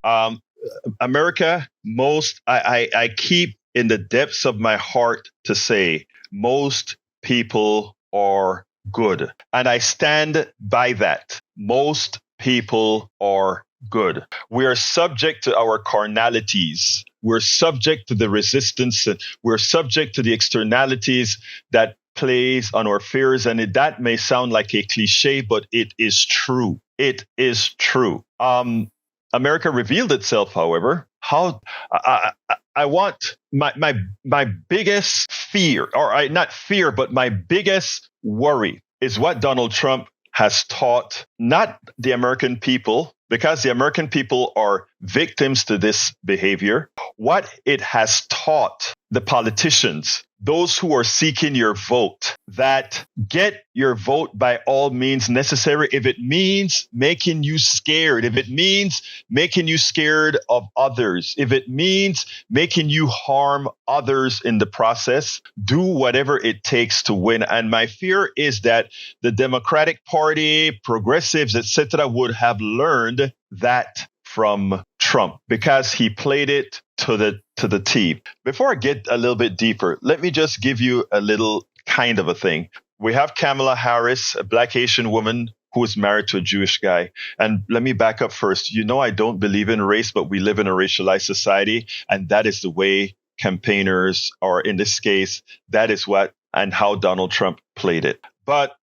America, I keep in the depths of my heart to say most people are good. And I stand by that. Most people are good. We are subject to our carnalities. We're subject to the resistance. We're subject to the externalities that plays on our fears. And that may sound like a cliche, but it is true. It is true. America revealed itself, however. I want my biggest fear, not fear, but my biggest worry is what Donald Trump has taught not the American people, because the American people are victims to this behavior, what it has taught the politicians, those who are seeking your vote, that get your vote by all means necessary. If it means making you scared, if it means making you scared of others, if it means making you harm others in the process, do whatever it takes to win. And my fear is that the Democratic Party, progressives, etc., would have learned that from Trump because he played it to the T. Before I get a little bit deeper, let me just give you a little kind of a thing. We have Kamala Harris, a Black Asian woman who is married to a Jewish guy. And let me back up first. You know, I don't believe in race, but we live in a racialized society. And that is the way campaigners, or in this case, that is what and how Donald Trump played it. But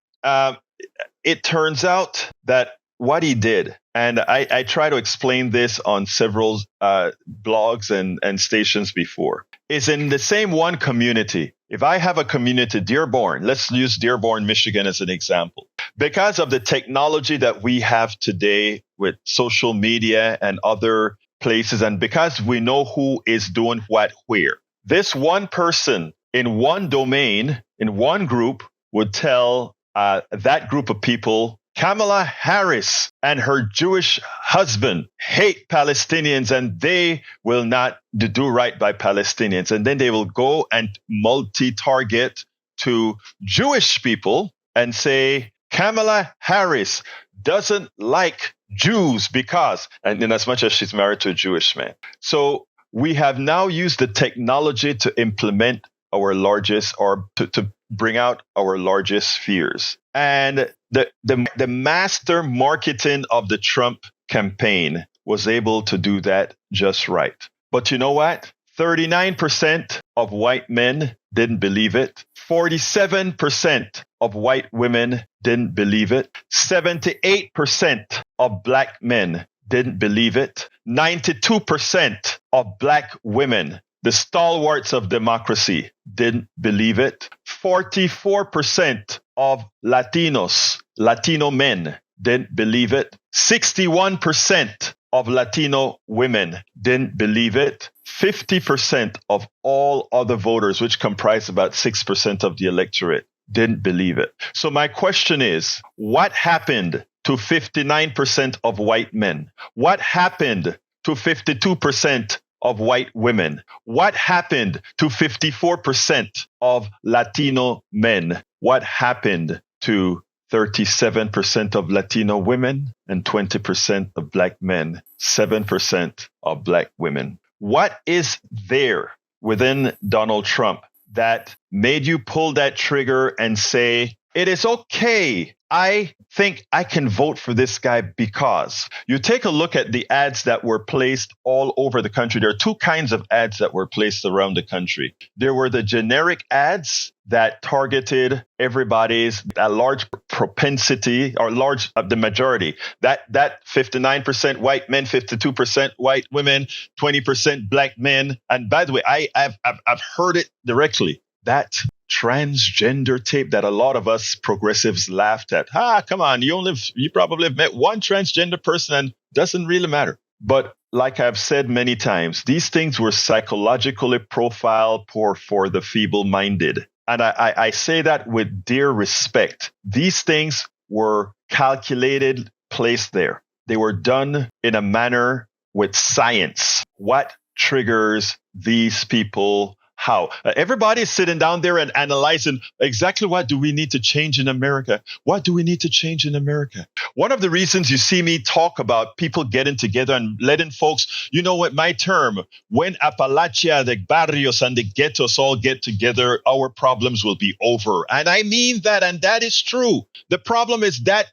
it turns out that what he did, and I try to explain this on several blogs and stations before, is in the same one community. If I have a community, Dearborn, let's use Dearborn, Michigan as an example. Because of the technology that we have today with social media and other places, and because we know who is doing what where, this one person in one domain, in one group, would tell that group of people, Kamala Harris and her Jewish husband hate Palestinians and they will not do right by Palestinians. And then they will go and multi-target to Jewish people and say, Kamala Harris doesn't like Jews because, and in as much as she's married to a Jewish man. So we have now used the technology to implement our largest, or to bring out our largest fears. And the master marketing of the Trump campaign was able to do that just right. But you know what? 39% of white men didn't believe it. 47% of white women didn't believe it. 78% of black men didn't believe it. 92% of black women, the stalwarts of democracy, didn't believe it. 44% of Latino men didn't believe it. 61% of Latino women didn't believe it. 50% of all other voters, which comprise about 6% of the electorate, didn't believe it. So my question is, what happened to 59% of white men? What happened to 52% of white women? What happened to 54% of Latino men? What happened to 37% of Latino women and 20% of black men, 7% of black women? What is there within Donald Trump that made you pull that trigger and say, it is okay, I think I can vote for this guy? Because you take a look at the ads that were placed all over the country. There are two kinds of ads that were placed around the country. There were the generic ads that targeted everybody's a large propensity, or the majority, that 59% white men, 52% white women, 20% black men. And by the way, I've heard it directly, that transgender tape that a lot of us progressives laughed at. Come on, you probably have met one transgender person and doesn't really matter. But like I've said many times, these things were psychologically profiled for the feeble-minded. And I say that with dear respect. These things were calculated, placed there. They were done in a manner with science. What triggers these people? How? Everybody's sitting down there and analyzing exactly what do we need to change in America? What do we need to change in America? One of the reasons you see me talk about people getting together and letting folks, you know what, my term, when Appalachia, the barrios and the ghettos all get together, our problems will be over. And I mean that, and that is true. The problem is that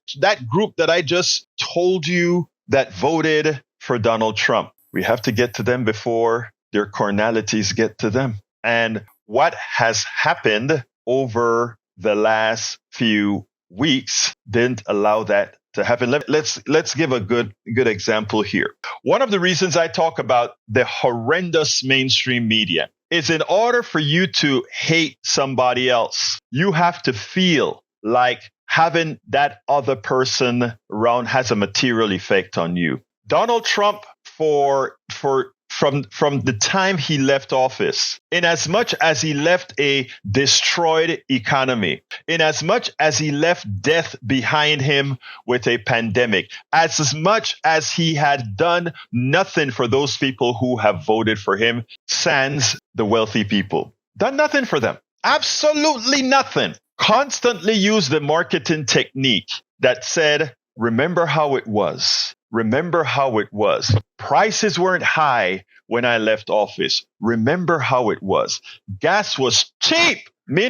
group that I just told you that voted for Donald Trump. We have to get to them before their carnalities get to them. And what has happened over the last few weeks didn't allow that to happen. Let's give a good example here. One of the reasons I talk about the horrendous mainstream media is in order for you to hate somebody else, you have to feel like having that other person around has a material effect on you. Donald Trump, from the time he left office, in as much as he left a destroyed economy, in as much as he left death behind him with a pandemic, as much as he had done nothing for those people who have voted for him, sans the wealthy people, done nothing for them, absolutely nothing. Constantly used the marketing technique that said, remember how it was. Remember how it was. Prices weren't high when I left office. Remember how it was. Gas was cheap.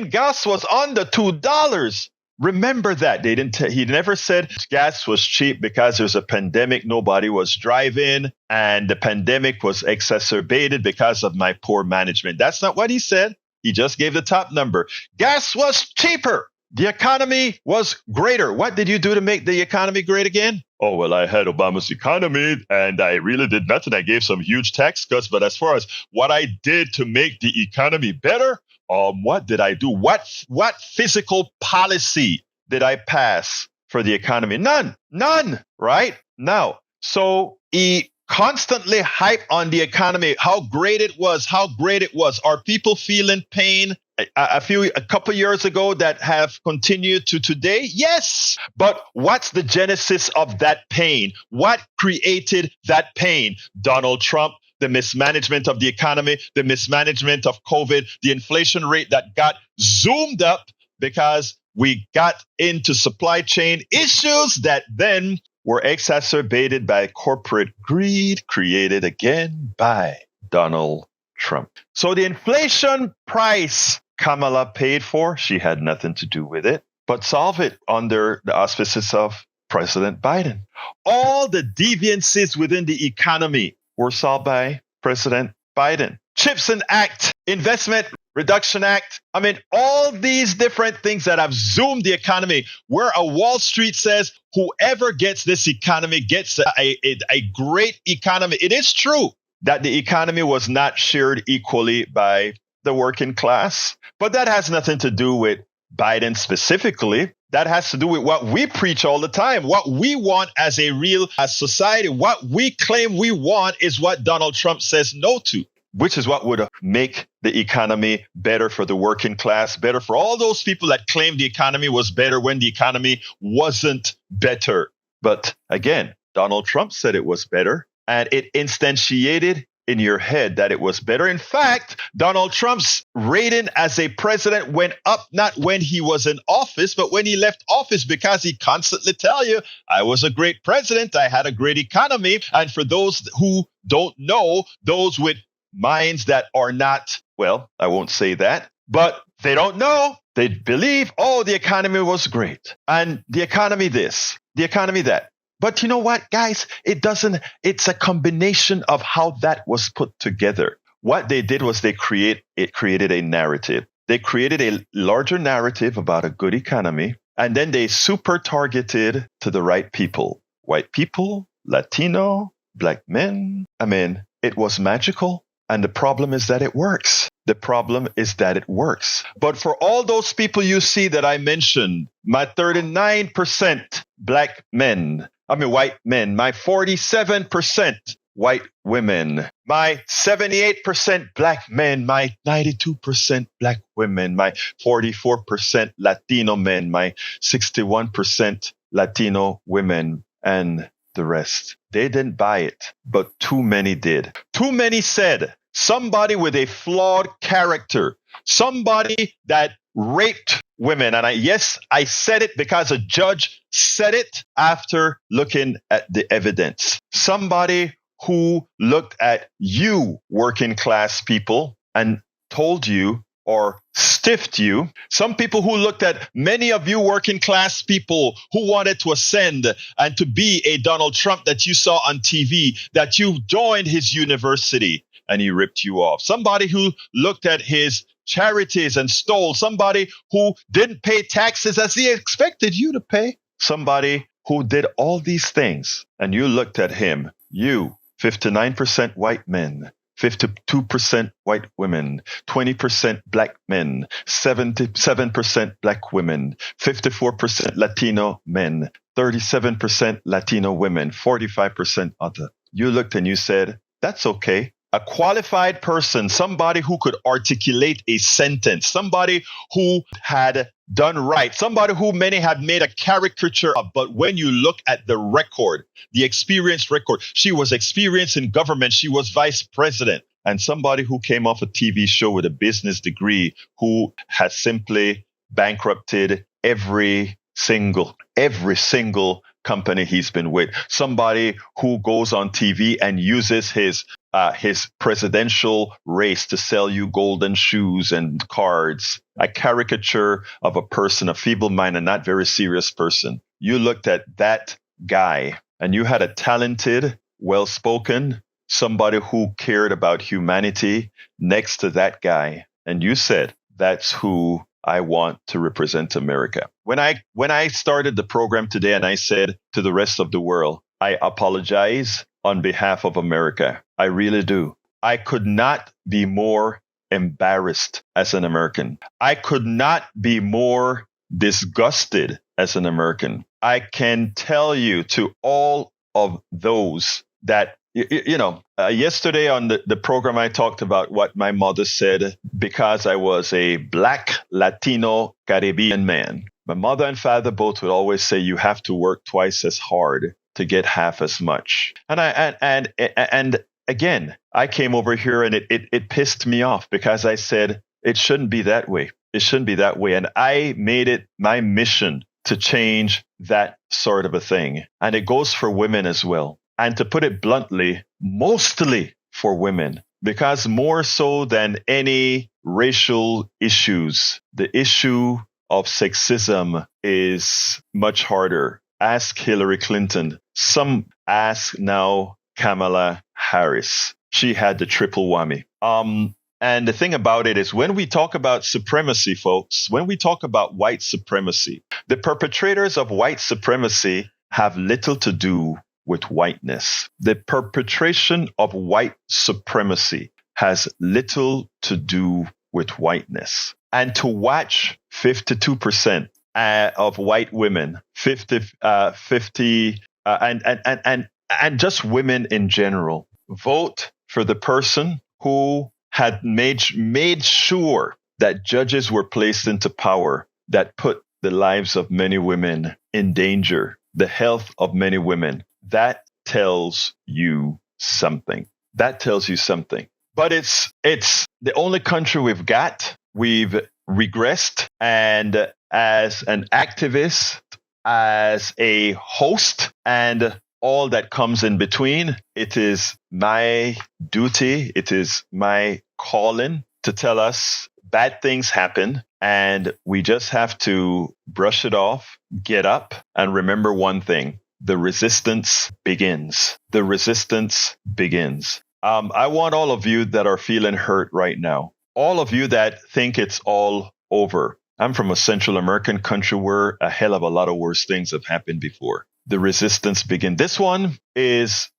Gas was under $2. Remember that. He never said gas was cheap because there's a pandemic. Nobody was driving and the pandemic was exacerbated because of my poor management. That's not what he said. He just gave the top number. Gas was cheaper. The economy was greater. What did you do to make the economy great again? Oh, well, I had Obama's economy and I really did nothing. I gave some huge tax cuts. But as far as what I did to make the economy better, what did I do? What physical policy did I pass for the economy? None, right? Now, so he constantly hype on the economy, how great it was. Are people feeling pain a couple years ago that have continued to today? Yes. But what's the genesis of that pain? What created that pain? Donald Trump, the mismanagement of the economy, the mismanagement of COVID, the inflation rate that got zoomed up because we got into supply chain issues that then were exacerbated by corporate greed, created again by Donald Trump. So the inflation price Kamala paid for, she had nothing to do with it, but solve it under the auspices of President Biden. All the deviances within the economy were solved by President Biden. CHIPS and Act, Investment Reduction Act. I mean, all these different things that have zoomed the economy, where a Wall Street says whoever gets this economy gets a great economy. It is true that the economy was not shared equally by the working class, but that has nothing to do with Biden specifically. That has to do with what we preach all the time, what we want as a real society. What we claim we want is what Donald Trump says no to, which is what would make the economy better for the working class, better for all those people that claim the economy was better when the economy wasn't better. But again, Donald Trump said it was better, and it instantiated in your head that it was better. In fact, Donald Trump's rating as a president went up not when he was in office, but when he left office, because he constantly tell you, I was a great president, I had a great economy. And for those who don't know, those with minds that are not, well, I won't say that, but they don't know. They believe, oh, the economy was great. And the economy this, the economy that. But you know what, guys? It's a combination of how that was put together. What they did was it created a narrative. They created a larger narrative about a good economy, and then they super targeted to the right people. White people, Latino, black men. I mean, it was magical. And the problem is that it works. But for all those people you see that I mentioned, my 39% black men, white men, my 47% white women, my 78% black men, my 92% black women, my 44% Latino men, my 61% Latino women, and the rest. They didn't buy it, but too many did. Too many said, somebody with a flawed character, somebody that raped women. And I said it because a judge said it after looking at the evidence. Somebody who looked at you, working class people, and told you or stiffed you. Some people who looked at many of you working class people who wanted to ascend and to be a Donald Trump that you saw on TV, that you joined his university and he ripped you off. Somebody who looked at his charities and stole. Somebody who didn't pay taxes as he expected you to pay. Somebody who did all these things and you looked at him. You, 59% white men, 52% white women, 20% black men, 77% black women, 54% Latino men, 37% Latino women, 45% other. You looked and you said, that's okay. A qualified person, somebody who could articulate a sentence, somebody who had done right, somebody who many had made a caricature of. But when you look at the record, the experience record, she was experienced in government. She was vice president. And somebody who came off a TV show with a business degree who has simply bankrupted every single company he's been with. Somebody who goes on TV and uses his presidential race to sell you golden shoes and cards. A caricature of a person, a feeble-minded, not very serious person. You looked at that guy and you had a talented, well-spoken, somebody who cared about humanity next to that guy. And you said, that's who I want to represent America. When I started the program today and I said to the rest of the world, I apologize on behalf of America. I really do. I could not be more embarrassed as an American. I could not be more disgusted as an American. I can tell you to all of those that, yesterday on the program, I talked about what my mother said because I was a black Latino Caribbean man. My mother and father both would always say, you have to work twice as hard to get half as much. And again, I came over here and it pissed me off because I said, it shouldn't be that way. It shouldn't be that way. And I made it my mission to change that sort of a thing. And it goes for women as well. And to put it bluntly, mostly for women, because more so than any racial issues, the issue of sexism is much harder. Ask Hillary Clinton. Some ask now Kamala Harris. She had the triple whammy. And the thing about it is when we talk about supremacy, folks, when we talk about white supremacy, the perpetrators of white supremacy have little to do with whiteness. The perpetration of white supremacy has little to do with whiteness. And to watch 52% of white women, 50, and just women in general, vote for the person who had made sure that judges were placed into power that put the lives of many women in danger, the health of many women. That tells you something. That tells you something. But it's the only country we've got. We've regressed. And as an activist, as a host, and all that comes in between, it is my duty, it is my calling to tell us bad things happen. And we just have to brush it off, get up, and remember one thing. The resistance begins. The resistance begins. I want all of you that are feeling hurt right now, all of you that think it's all over. I'm from a Central American country where a hell of a lot of worse things have happened before. The resistance begins. This one is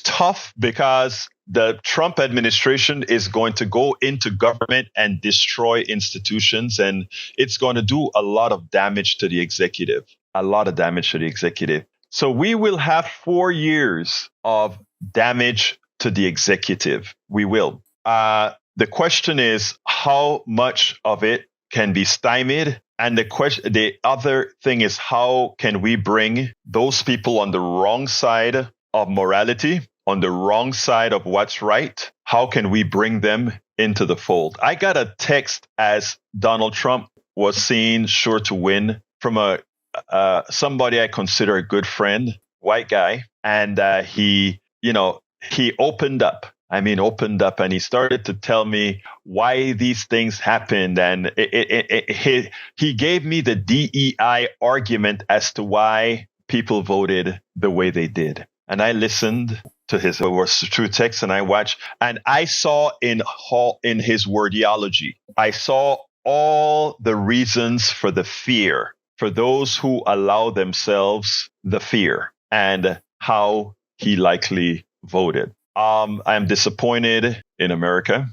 tough because the Trump administration is going to go into government and destroy institutions, and it's going to do a lot of damage to the executive. A lot of damage to the executive. So we will have 4 years of damage to the executive. We will. The question is how much of it can be stymied? And the other thing is how can we bring those people on the wrong side of morality, on the wrong side of what's right, how can we bring them into the fold? I got a text as Donald Trump was seen sure to win from somebody I consider a good friend, white guy, and he opened up. I mean, opened up, and he started to tell me why these things happened, and he gave me the DEI argument as to why people voted the way they did. And I listened to his true text, and I watched, and I saw in his wordiology, I saw all the reasons for the fear, for those who allow themselves the fear, and how he likely voted. I'm disappointed in America.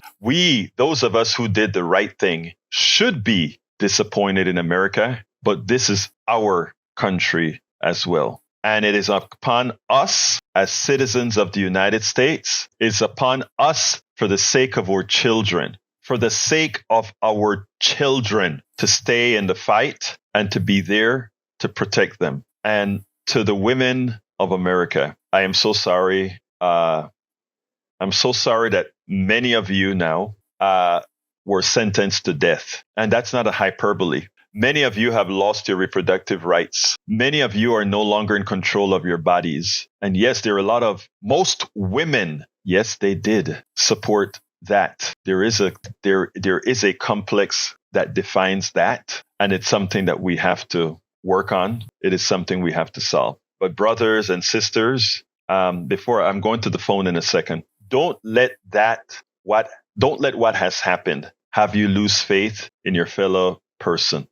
Those of us who did the right thing, should be disappointed in America, but this is our country as well. And it is upon us as citizens of the United States, it's upon us for the sake of our children, to stay in the fight and to be there to protect them. And to the women of America, I am so sorry. I'm so sorry that many of you now were sentenced to death. And that's not a hyperbole. Many of you have lost your reproductive rights. Many of you are no longer in control of your bodies. And yes, most women, yes, they did support that. There is a complex that defines that. And it's something that we have to work on. It is something we have to solve. But brothers and sisters, before I'm going to the phone in a second, don't let what has happened have you lose faith in your fellow person.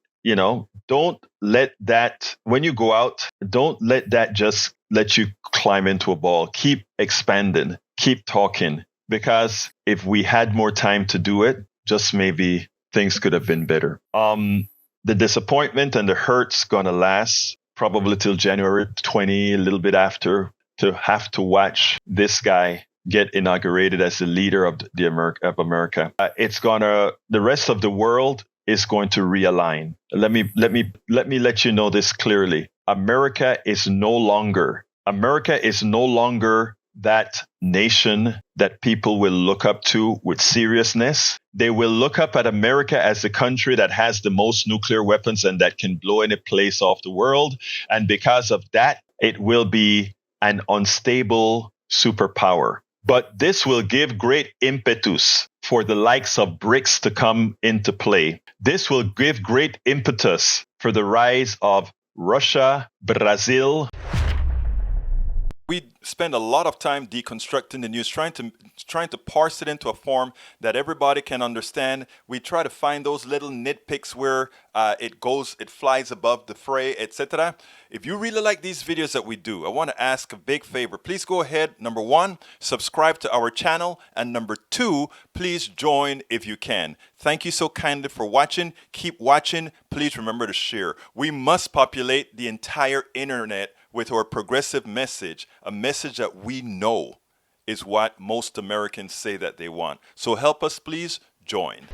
Don't let that, when you go out, don't let that just let you climb into a ball. Keep expanding, keep talking, because if we had more time to do it, just maybe things could have been better. The disappointment and the hurt's gonna last probably till January 20, a little bit after, to have to watch this guy get inaugurated as the leader of America. The rest of the world is going to realign. Let me let you know this clearly. America is no longer that nation that people will look up to with seriousness. They will look up at America as the country that has the most nuclear weapons and that can blow any place off the world. And because of that, it will be an unstable superpower. But this will give great impetus for the likes of BRICS to come into play. This will give great impetus for the rise of Russia, Brazil. We spend a lot of time deconstructing the news, trying to parse it into a form that everybody can understand. We try to find those little nitpicks where it flies above the fray, etc. If you really like these videos that we do, I want to ask a big favor. Please go ahead. Number 1, subscribe to our channel. And number 2, please join if you can. Thank you so kindly for watching. Keep watching. Please remember to share. We must populate the entire internet with our progressive message, a message that we know is what most Americans say that they want. So help us, please join.